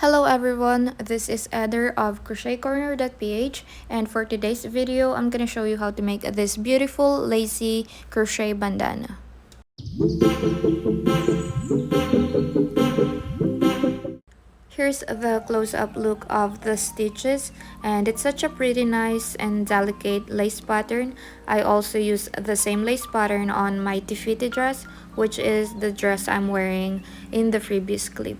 Hello everyone, this is Eder of crochetcorner.ph, and for today's video, I'm gonna show you how to make this beautiful lacy crochet bandana. Here's the close-up look of the stitches, and it's such a pretty nice and delicate lace pattern. I also use the same lace pattern on my Fiti dress, which is the dress I'm wearing in the previous clip.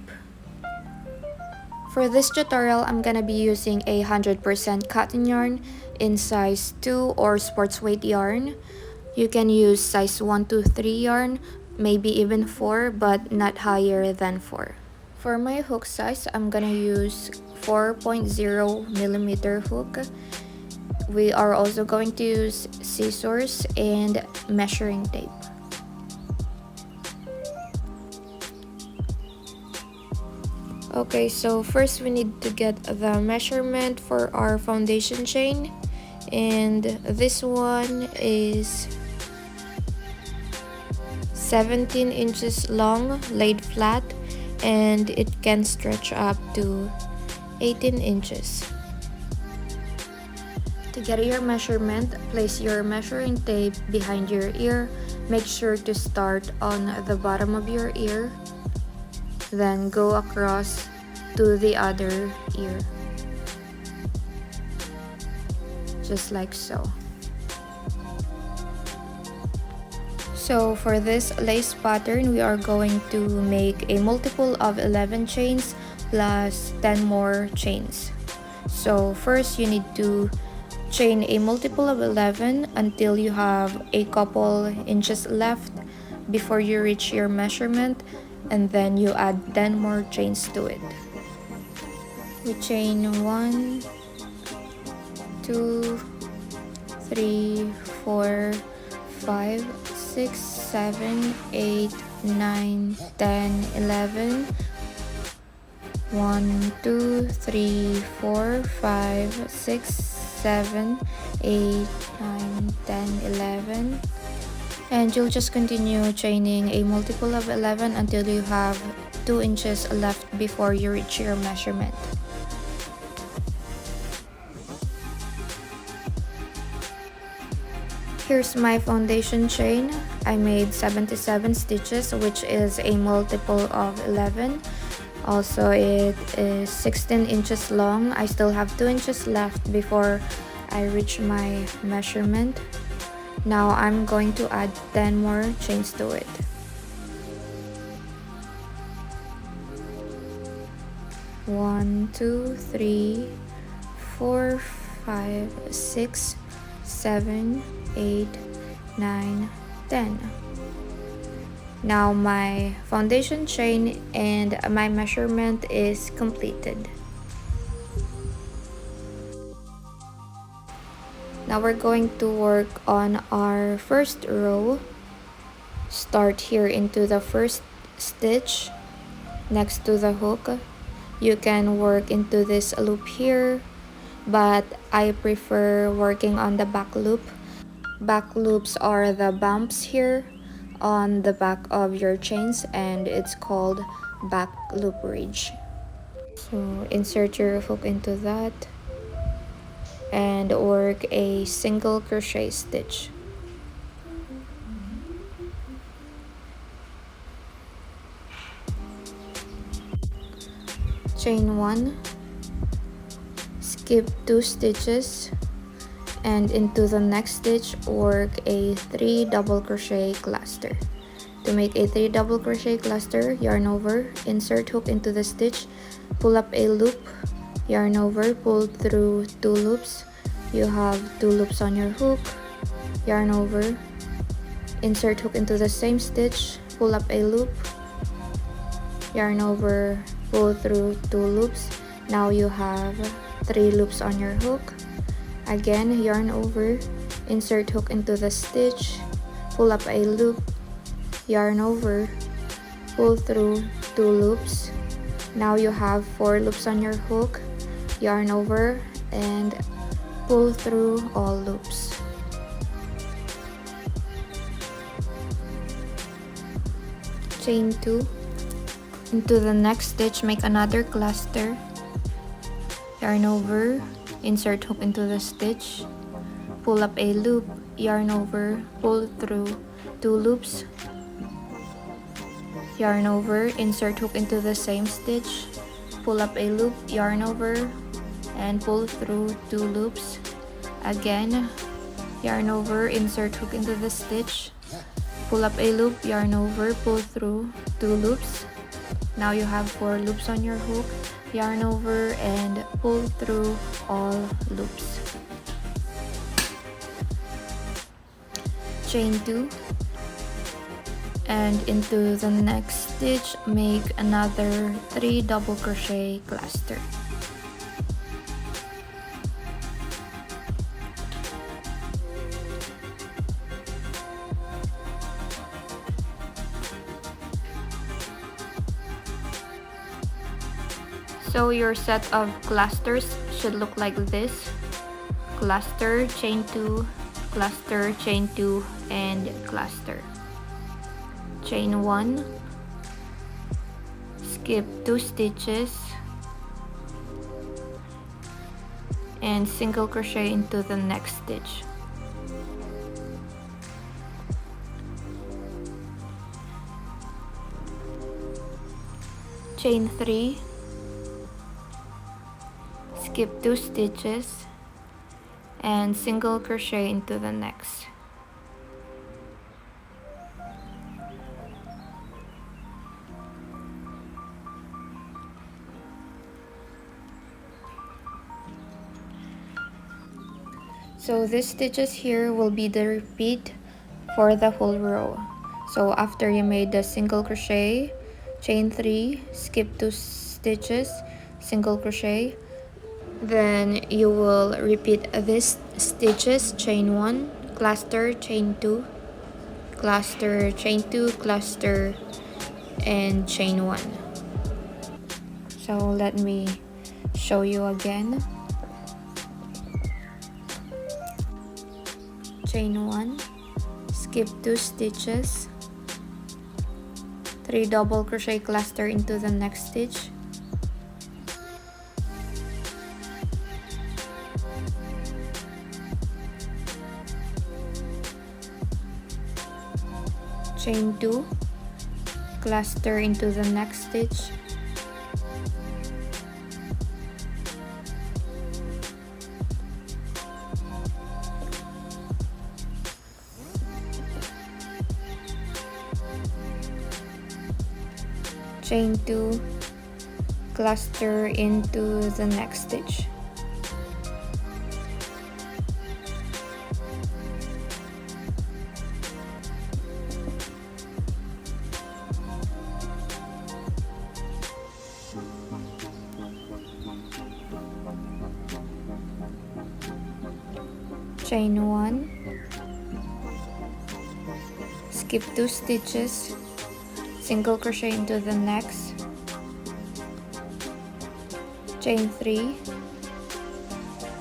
For this tutorial, I'm gonna be using a 100% cotton yarn in size 2 or sports weight yarn. You can use size 1 to 3 yarn, maybe even 4, but not higher than 4. For my hook size, I'm gonna use 4.0mm hook. We are also going to use scissors and measuring tape. Okay, so first we need to get the measurement for our foundation chain, and this one is 17 inches long, laid flat, and it can stretch up to 18 inches. To get your measurement, place your measuring tape behind your ear. Make sure to start on the bottom of your ear, then go across to the other ear, just like so. So for this lace pattern, we are going to make a multiple of 11 chains plus 10 more chains. So first you need to chain a multiple of 11 until you have a couple inches left before you reach your measurement, and then you add 10 more chains to it. We chain 1, 2, 3, 4, 5, 6, 7, 8, 9, 10, 11. 1, 2, 3, 4, 5, 6, 7, 8, 9, 10, 11. And you'll just continue chaining a multiple of 11 until you have 2 inches left before you reach your measurement. Here's my foundation chain. I made 77 stitches, which is a multiple of 11. Also, it is 16 inches long. I still have 2 inches left before I reach my measurement. Now I'm going to add 10 more chains to it. One, two, three, 4, 5, 6, 7, 8, 9, 10. Now my foundation chain and my measurement is completed. Now we're going to work on our first row. Start here into the first stitch next to the hook. You can work into this loop here, but I prefer working on the back loop. Back loops are the bumps here on the back of your chains, and it's called back loop ridge. So insert your hook into that and work a single crochet stitch. Chain 1, skip 2 stitches, and into the next stitch work a 3 double crochet cluster. To make a 3 double crochet cluster, yarn over, insert hook into the stitch, pull up a loop, yarn over, pull through 2 loops. You have 2 loops on your hook, yarn over, insert hook into the same stitch, pull up a loop, yarn over, pull through 2 loops. Now you have 3 loops on your hook. Again, yarn over, insert hook into the stitch, pull up a loop, yarn over, pull through 2 loops. Now you have 4 loops on your hook, yarn over, and pull through all loops. Chain 2, Into the next stitch, make another cluster, yarn over, insert hook into the stitch, pull up a loop, yarn over, pull through 2 loops, yarn over, insert hook into the same stitch, pull up a loop, yarn over, and pull through 2 loops. Again, yarn over, insert hook into the stitch, pull up a loop, yarn over, pull through 2 loops. Now you have 4 loops on your hook, yarn over, and pull through all loops. Chain 2, and into the next stitch, make another 3 double crochet cluster. So your set of clusters should look like this: cluster, chain 2, cluster, chain 2, and cluster. Chain 1, skip 2 stitches, and single crochet into the next stitch. Chain 3, skip 2 stitches, and single crochet into the next. So these stitches here will be the repeat for the whole row. So after you made the single crochet, chain 3, skip 2 stitches, single crochet, then you will repeat these stitches: chain 1, cluster, chain 2, cluster, chain 2, cluster, and chain 1. So let me show you again. Chain 1, skip 2 stitches, 3 double crochet cluster into the next stitch, chain 2, cluster into the next stitch, chain 2, cluster into the next stitch. Chain 1, skip 2 stitches, single crochet into the next, chain 3,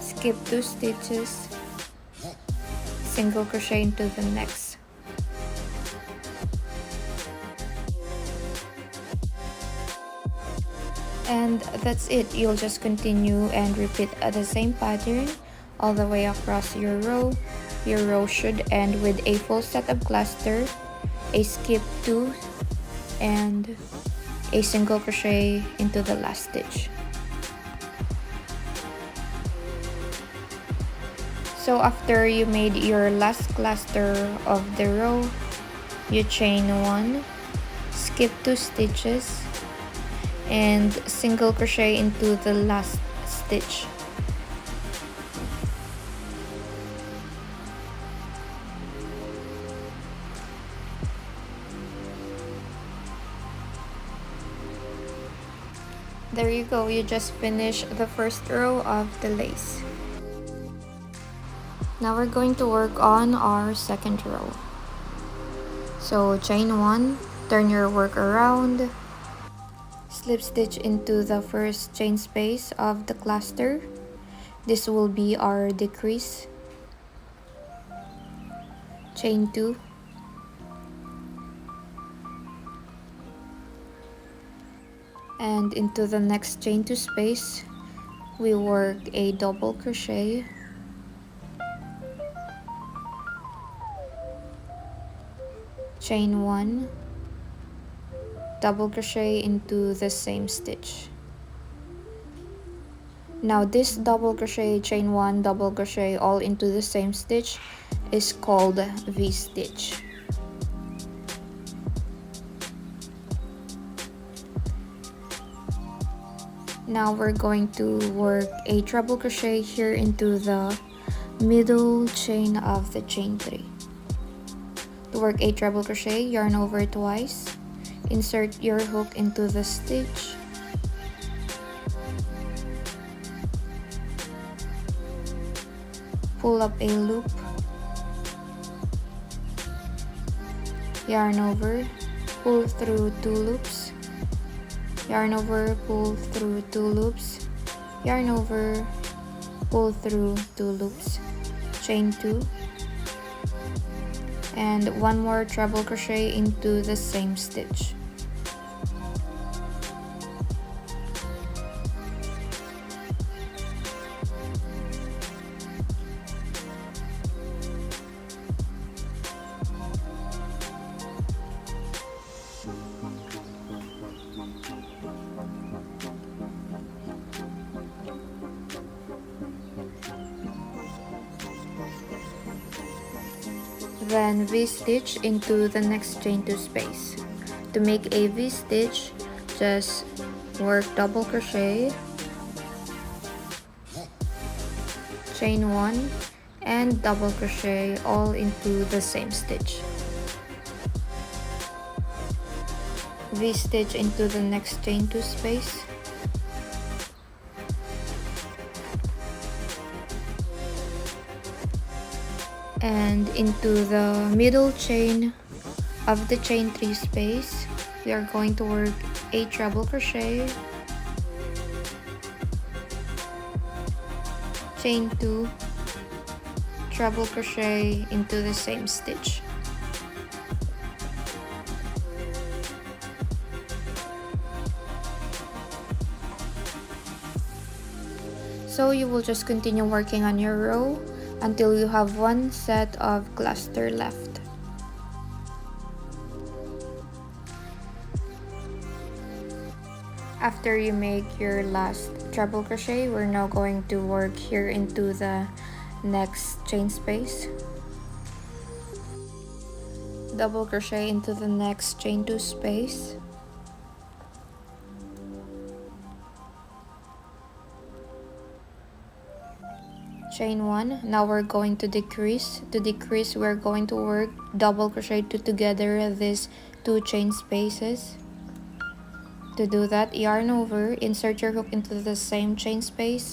skip 2 stitches, single crochet into the next. And that's it. You'll just continue and repeat the same pattern all the way across your row. Your row should end with a full set of cluster, a skip 2, and a single crochet into the last stitch. So after you made your last cluster of the row, you chain 1, skip 2 stitches, and single crochet into the last stitch. There you go, you just finished the first row of the lace. Now we're going to work on our second row. So chain 1, turn your work around, slip stitch into the first chain space of the cluster. This will be our decrease. Chain 2, And into the next chain 2 space, we work a double crochet, chain 1, double crochet into the same stitch. Now this double crochet, chain 1, double crochet all into the same stitch is called V-stitch. Now we're going to work a treble crochet here into the middle chain of the chain 3. To work a treble crochet, yarn over twice, insert your hook into the stitch, pull up a loop, yarn over, pull through 2 loops, yarn over, pull through 2 loops, yarn over, pull through 2 loops, chain 2, and 1 more treble crochet into the same stitch. Then V-stitch into the next chain 2 space. To make a V-stitch, just work double crochet, chain 1, and double crochet all into the same stitch. V-stitch into the next chain 2 space, and into the middle chain of the chain 3 space, we are going to work a treble crochet, chain 2, treble crochet into the same stitch. So you will just continue working on your row until you have 1 set of cluster left. After you make your last treble crochet, we're now going to work here into the next chain space. Double crochet into the next chain 2 space. Chain 1. Now we're going to decrease. To decrease, we're going to work double crochet together these 2 chain spaces. To do that, yarn over, insert your hook into the same chain space,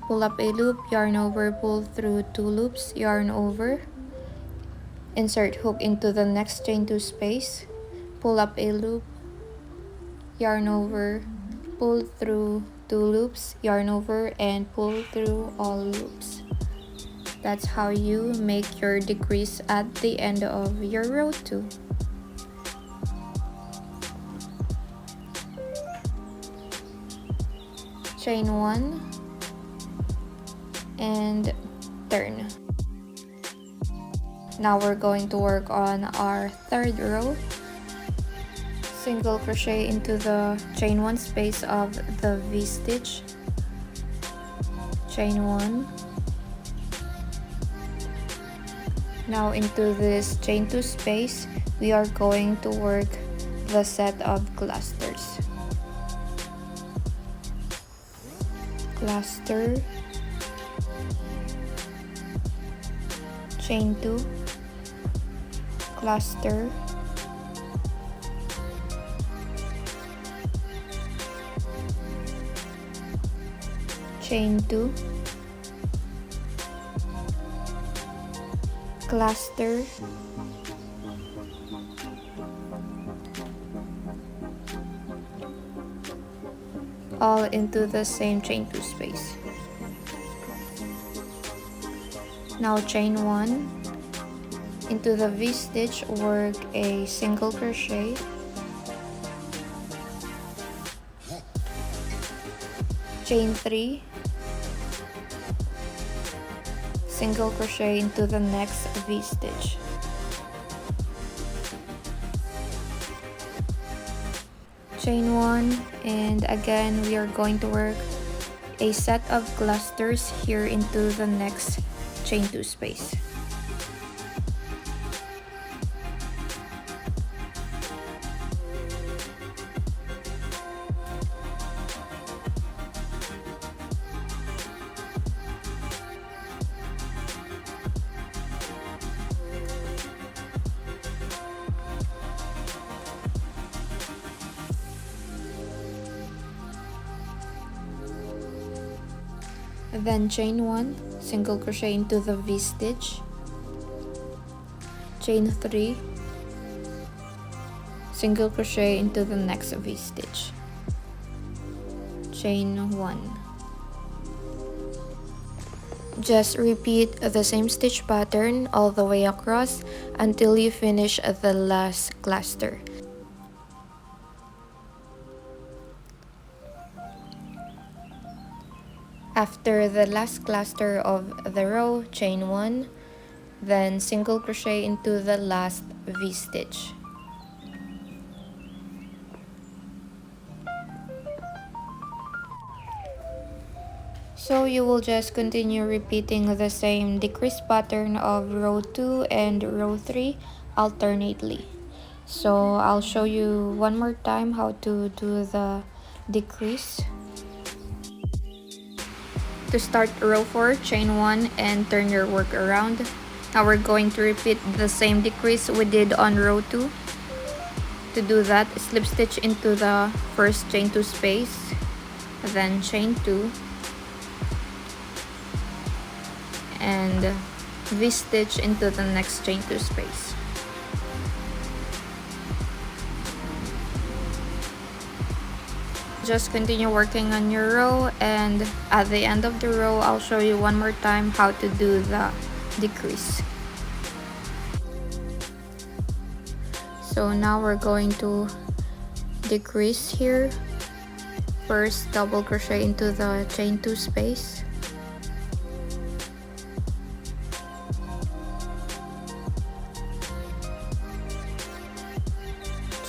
pull up a loop, yarn over, pull through 2 loops, yarn over, insert hook into the next chain 2 space, pull up a loop, yarn over, pull through 2 loops, yarn over, and pull through all loops. That's how you make your decrease at the end of your row 2. Chain 1 and turn. Now we're going to work on our 3rd row. Single crochet into the chain 1 space of the V-stitch, chain 1. Now into this chain 2 space, we are going to work the set of clusters. Cluster, chain 2, cluster, chain 2, cluster, all into the same chain 2 space. Now chain 1, into the V-stitch, work a single crochet, chain 3, single crochet into the next V-stitch. Chain 1, and again we are going to work a set of clusters here into the next chain 2 space. Then chain 1, single crochet into the V-stitch, chain 3, single crochet into the next V-stitch, chain 1. Just repeat the same stitch pattern all the way across until you finish the last cluster. After the last cluster of the row, chain 1, then single crochet into the last V-stitch. So you will just continue repeating the same decrease pattern of row 2 and row 3 alternately. So I'll show you one more time how to do the decrease. To start row 4, chain 1 and turn your work around. Now we're going to repeat the same decrease we did on row 2. To do that, slip stitch into the first chain 2 space, then chain 2, and V-stitch into the next chain 2 space. Just continue working on your row, and at the end of the row I'll show you one more time how to do the decrease. So now we're going to decrease here. First, double crochet into the chain 2 space,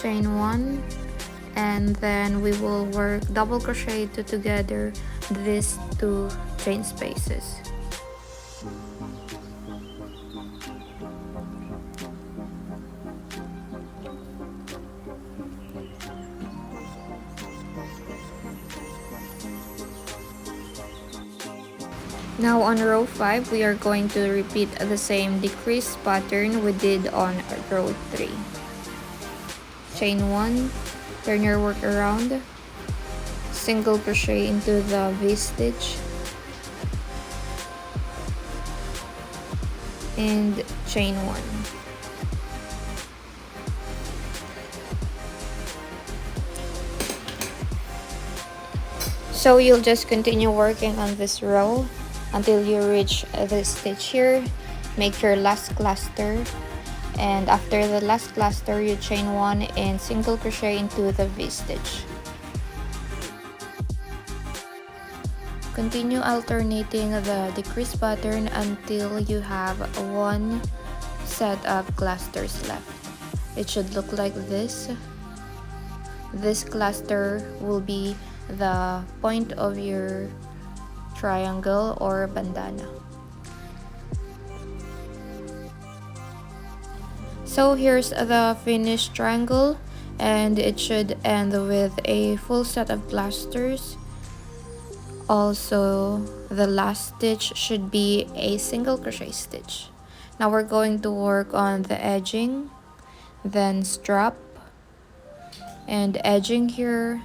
chain 1, and then we will work double crochet together these 2 chain spaces. Now on row 5, we are going to repeat the same decrease pattern we did on row 3. Chain 1, turn your work around, single crochet into the V-stitch, and chain 1. So you'll just continue working on this row until you reach this stitch here. Make your last cluster, and after the last cluster you chain 1 and single crochet into the V-stitch. Continue alternating the decrease pattern until you have one set of clusters left. It should look like this. This cluster will be the point of your triangle or bandana. So here's the finished triangle, and it should end with a full set of clusters. Also, the last stitch should be a single crochet stitch. Now we're going to work on the edging, then strap, and edging here,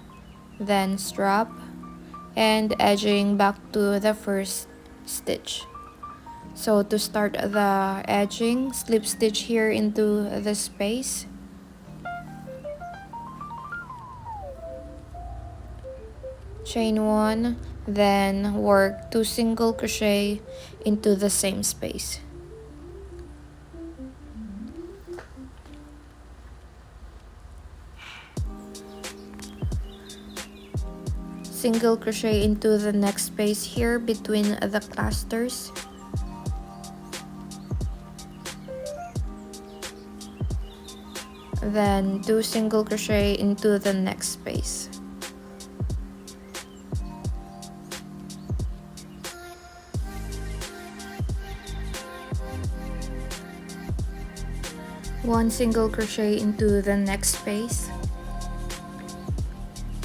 then strap, and edging back to the first stitch. So to start the edging, slip stitch here into the space, chain 1, then work 2 single crochet into the same space. single crochet into the next space here between the clusters. Then 2 single crochet into the next space. One single crochet into the next space,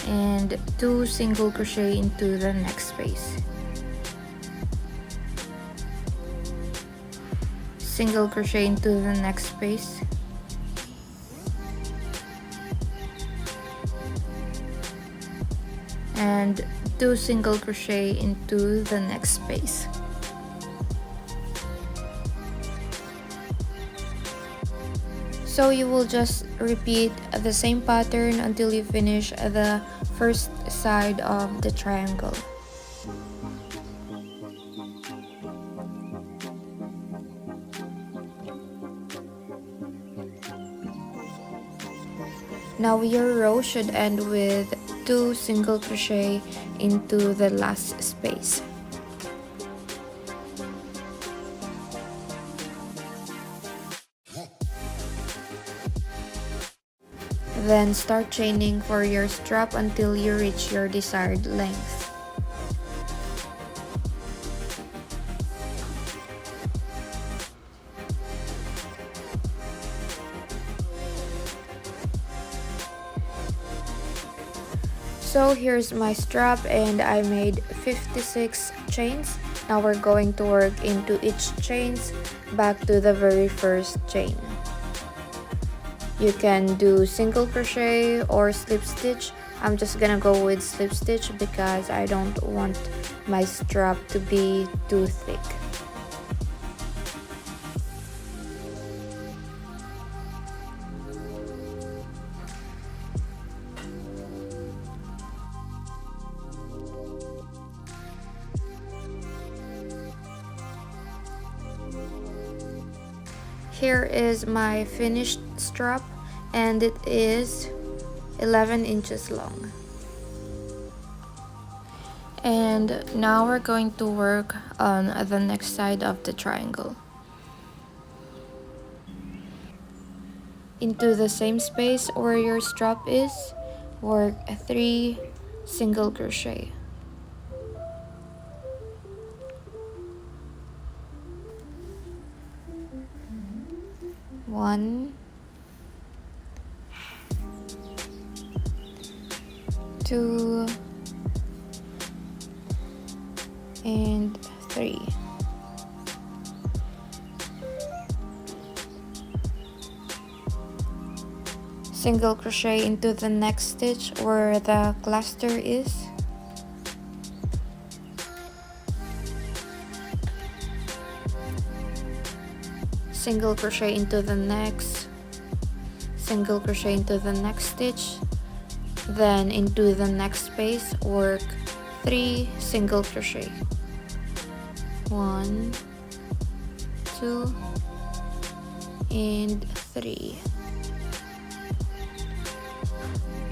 and 2 single crochet into the next space. Single crochet into the next space, and 2 single crochet into the next space. So you will just repeat the same pattern until you finish the first side of the triangle. Now your row should end with 2 single crochet into the last space. Then start chaining for your strap until you reach your desired length. So here's my strap, and I made 56 chains. Now we're going to work into each chains back to the very first chain. You can do single crochet or slip stitch. I'm just gonna go with slip stitch because I don't want my strap to be too thick. Here is my finished strap, and it is 11 inches long. And now we're going to work on the next side of the triangle. Into the same space where your strap is, work 3 single crochet. One, 2, and 3. Single crochet into the next stitch where the cluster is. Single crochet into the next, single crochet into the next stitch, then into the next space work 3 single crochet. 1, 2, and 3.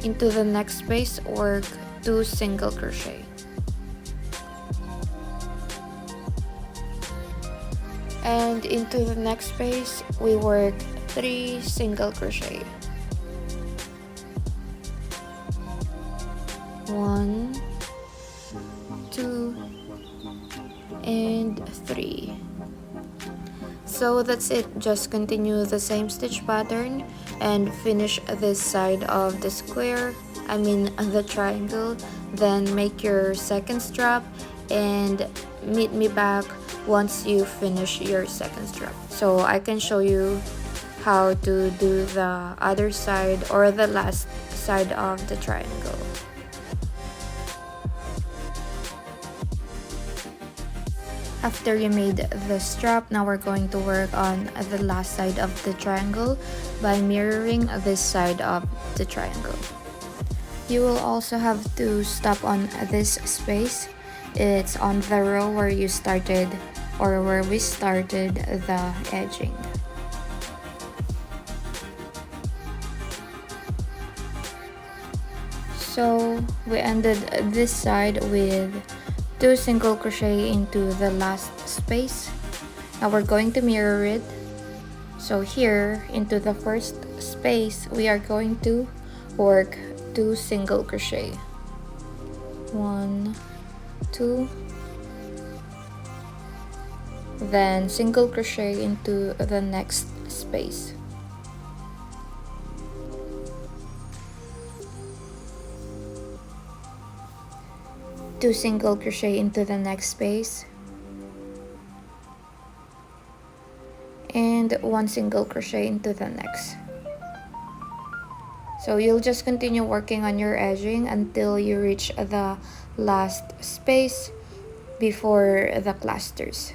Into the next space work 2 single crochet. And into the next space we work 3 single crochet. 1, 2, and 3. So that's it. Just continue the same stitch pattern and finish this side of the square, the triangle. Then make your second strap and meet me back once you finish your second strap, so I can show you how to do the other side or the last side of the triangle. After you made the strap, now we're going to work on the last side of the triangle by mirroring this side of the triangle. You will also have to stop on this space. It's on the row where you started, or where we started the edging. So we ended this side with 2 single crochet into the last space. Now we're going to mirror it. So here into the first space we are going to work 2 single crochet. 1, 2, then single crochet into the next space. Two single crochet into the next space, and 1 single crochet into the next. So you'll just continue working on your edging until you reach the last space before the clusters.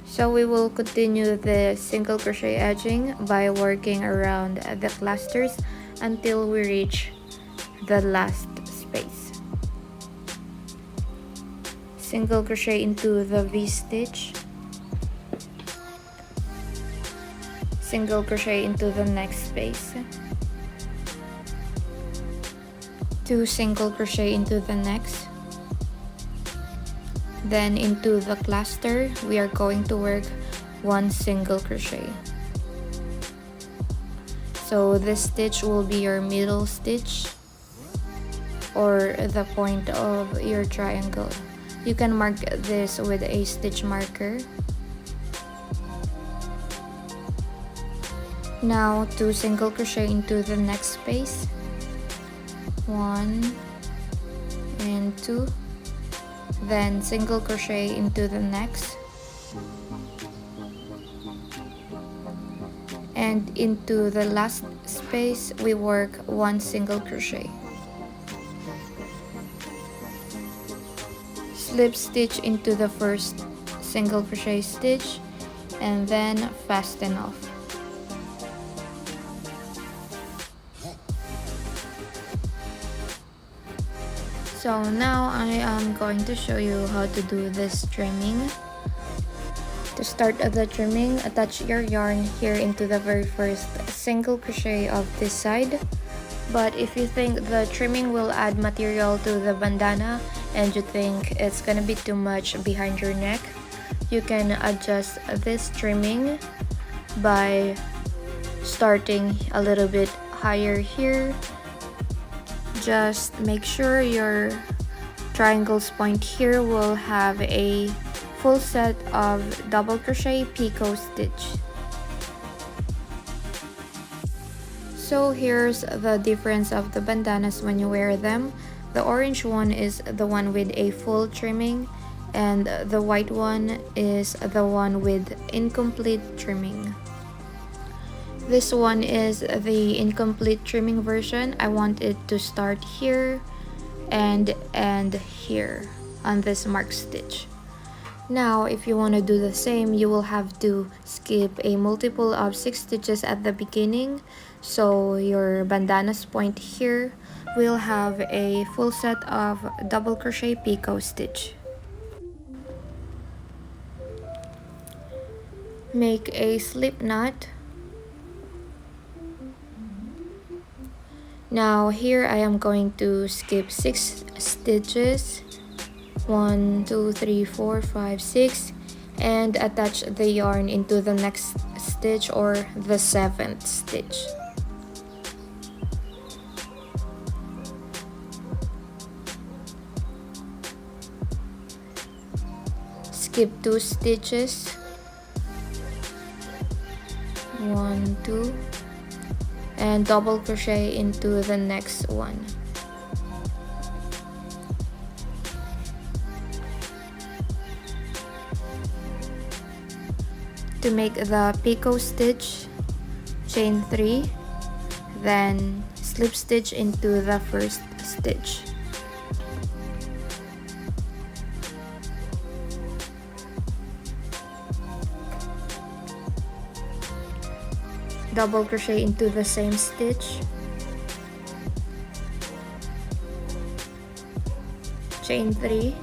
So we will continue the single crochet edging by working around the clusters until we reach the last space. Single crochet into the V-stitch, single crochet into the next space, 2 single crochet into the next. Then into the cluster we are going to work 1 single crochet. So this stitch will be your middle stitch or the point of your triangle. You can mark this with a stitch marker. Now 2 single crochet into the next space, 1 and 2, then single crochet into the next, and into the last space we work 1 single crochet. Slip stitch into the first single crochet stitch and then fasten off. So now I am going to show you how to do this trimming. To start the trimming, attach your yarn here into the very first single crochet of this side. But if you think the trimming will add material to the bandana and you think it's gonna be too much behind your neck, you can adjust this trimming by starting a little bit higher here. Just make sure your triangle's point here will have a full set of double crochet picot stitch. So here's the difference of the bandanas when you wear them. The orange one is the one with a full trimming, and the white one is the one with incomplete trimming. This one is the incomplete trimming version. I want it to start here and end here on this mark stitch. Now if you want to do the same, you will have to skip a multiple of 6 stitches at the beginning, so your bandana's point here will have a full set of double crochet picot stitch. Make a slip knot. Now here I am going to skip 6 stitches, 1, 2, 3, 4, 5, 6, and attach the yarn into the next stitch or the 7th stitch. Skip 2 stitches, 1, 2, and double crochet into the next one. To make the picot stitch, chain 3, then slip stitch into the first stitch. Double crochet into the same stitch, chain 3,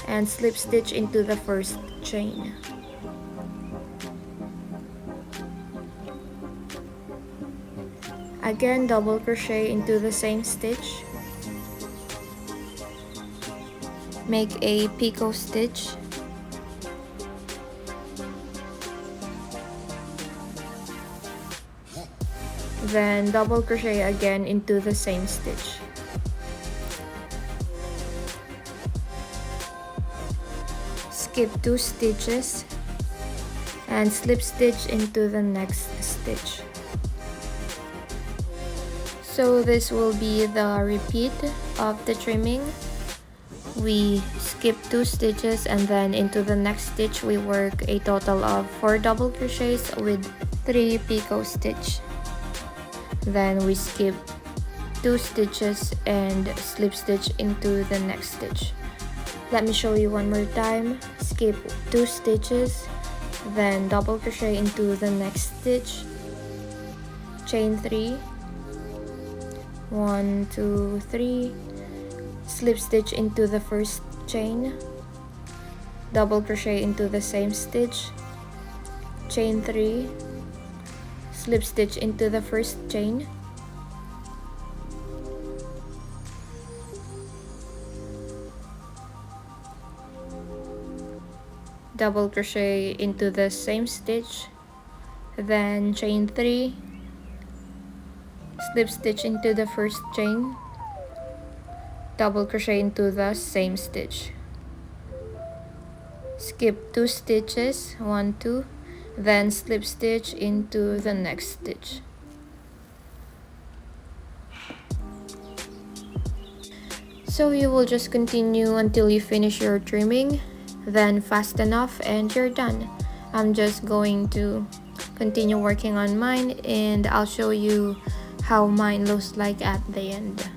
and slip stitch into the first chain. Again, double crochet into the same stitch. Make a picot stitch. Then double crochet again into the same stitch. Skip 2 stitches and slip stitch into the next stitch. So this will be the repeat of the trimming. We skip 2 stitches and then into the next stitch we work a total of 4 double crochets with 3 picot stitch. Then we skip 2 stitches and slip stitch into the next stitch. Let me show you one more time. Skip 2 stitches, then double crochet into the next stitch, chain 3, 1, 2, 3, slip stitch into the first chain, double crochet into the same stitch, chain 3, slip stitch into the first chain, double crochet into the same stitch, then chain 3, slip stitch into the first chain, double crochet into the same stitch, skip 2 stitches, 1, 2, then slip stitch into the next stitch. So you will just continue until you finish your trimming, then fast enough and you're done. I'm just going to continue working on mine and I'll show you how mine looks like at the end.